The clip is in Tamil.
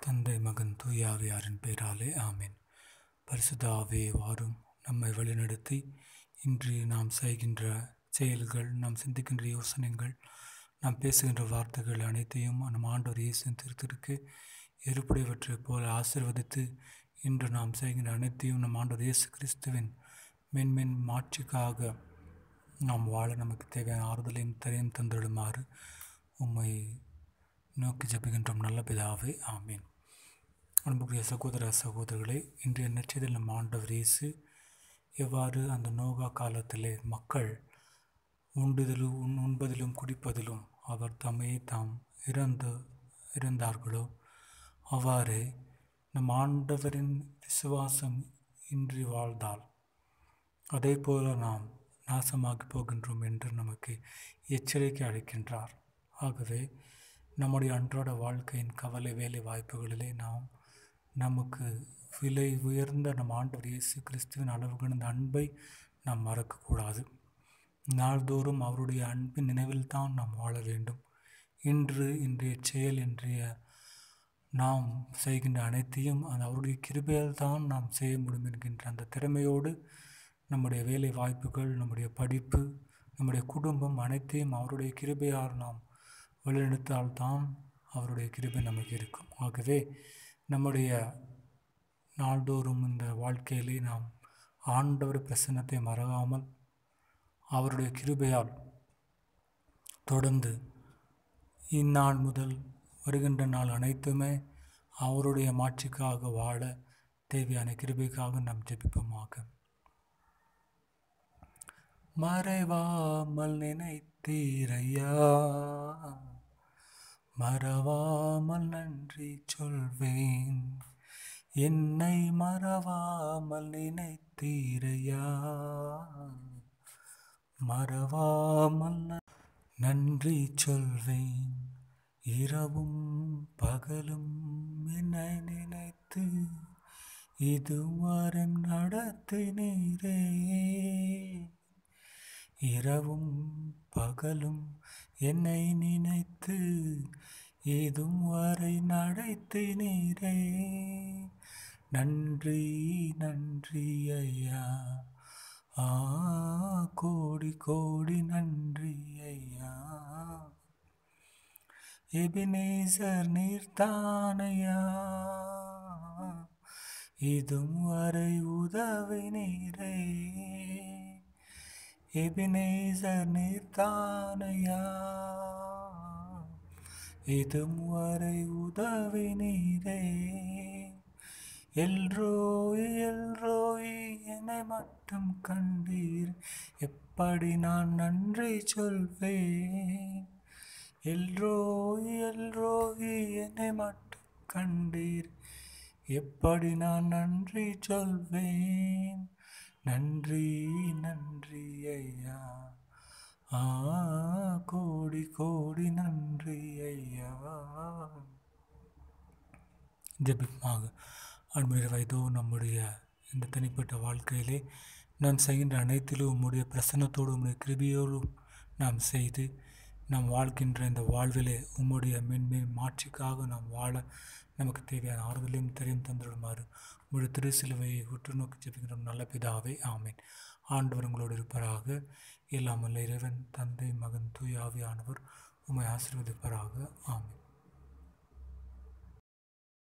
தந்தை மகன் தூய ஆவியாரின் பெயராலே ஆமேன். பரிசுத்த ஆவியே வாரும், நம்மை வழிநடத்தி இன்று நாம் செய்கின்ற செயல்கள், நாம் சிந்திக்கின்ற யோசனைகள், நாம் பேசுகின்ற வார்த்தைகள் அனைத்தையும் நம் ஆண்டவர் இயேசுவின் திருத்திற்கு ஏற்புடையவற்றைப் போல ஆசீர்வதித்து இன்று நாம் செய்கின்ற அனைத்தையும் நம் ஆண்டவர் இயேசு கிறிஸ்துவின் மென்மென் மாட்சிக்காக நாம் வாழ நமக்கு தேவையான ஆறுதலையும் தரையும் தந்திடுமாறு உம்மை நோக்கி ஜெபிக்கின்றோம். நல்ல பிதாவே ஆமீன். அன்புக்குரிய சகோதர சகோதரிகளே, இன்றைய நற்செய்தியில் நம் ஆண்டவர் இயேசு எவ்வாறு அந்த நோவா காலத்திலே மக்கள் உண்பதிலும் குடிப்பதிலும் அவர் தம்மையே தாம் இறந்தார்களோ அவ்வாறே நம் ஆண்டவரின் விசுவாசம் இன்றி வாழ்ந்தால் அதே போல நாம் நாசமாகி போகின்றோம் என்று நமக்கு எச்சரிக்கை அளிக்கின்றார். ஆகவே நம்முடைய அன்றாட வாழ்க்கையின் கவலை வேலை வாய்ப்புகளிலே நாம் நமக்கு விலை உயர்ந்த நம் ஆண்டவர் இயேசு கிறிஸ்துவின் அளவு கடந்த அன்பை நாம் மறக்கக்கூடாது. நாள்தோறும் அவருடைய அன்பின் நினைவில்தான் நாம் வாழ வேண்டும். இன்றைய செயல், நாம் செய்கின்ற அனைத்தையும் அவருடைய கிருபையால் தான் நாம் செய்ய முடியும் என்கின்ற அந்த திறமையோடு நம்முடைய வேலை வாய்ப்புகள், நம்முடைய படிப்பு, நம்முடைய குடும்பம் அனைத்தையும் அவருடைய கிருபையால் நாம் வழிநடத்தால்தான் அவருடைய கிருபை நமக்கு இருக்கும். ஆகவே நம்முடைய நாள்தோறும் இந்த வாழ்க்கையிலே நாம் ஆண்டவர் பிரசன்னத்தை மறவாமல் அவருடைய கிருபையால் தொடர்ந்து இந்நாள் முதல் வருகின்ற நாள் அனைத்துமே அவருடைய மாட்சிக்காக வாழ தேவையான கிருபைக்காக நாம் ஜெபிப்போமாக. மறைவாமல் நினைத்தீரையா, மறவாமல் நன்றி சொல்வேன். என்னை மறவாமல் நினைத்தீரையா, மறவாமல் நன்றி சொல்வேன். இரவும் பகலும் என்னை நினைத்து இதுவரை நடத்தினீரே. இரவும் பகலும் என்னை நினைத்து இதுவரை நடத்தினீரே. நன்றி நன்றி ஐயா, கோடி கோடி நன்றி ஐயா. எபினேசர் நீர்தானையா, இதுவரை உதவினீரே. எபினேசர் நீர்தானையா, இதுவரை உதவினீரே. எல்ரோய் எல்ரோய் என்னை மட்டும் கண்டீர், எப்படி நான் நன்றி சொல்வேன். எல்ரோய் எல்ரோய் என்னை மட்டும் கண்டீர், எப்படி நான் நன்றி சொல்வேன். நன்றி நன்றி ஐயா, கோடி கோடி நன்றி ஐயா. ஜெபிப்பாக. அன்புடைய வயதோ, நம்முடைய இந்த தனிப்பட்ட வாழ்க்கையிலே நாம் செய்கின்ற அனைத்திலும் உம்முடைய பிரசன்னத்தோடு உம்முடைய கிருபையோடும் நாம் செய்து நாம் வாழ்கின்ற இந்த வாழ்விலே உம்முடைய மென்மேல் மாட்சிக்காக நாம் வாழ நமக்கு தேவையான ஆறுதலையும் தெரியும் தந்துடுமாறு உங்களுடைய திருசிலுவையை உற்று நோக்கி ஜெபிக்கின்றோம். நல்ல பிதாவே ஆமேன். ஆண்டவர் உங்களோடு இருப்பராக. எல்லாம் வல்ல இறைவன் தந்தை மகன் தூய ஆவியானவர் உம்மை ஆசீர்வதிப்பராக. ஆமேன்.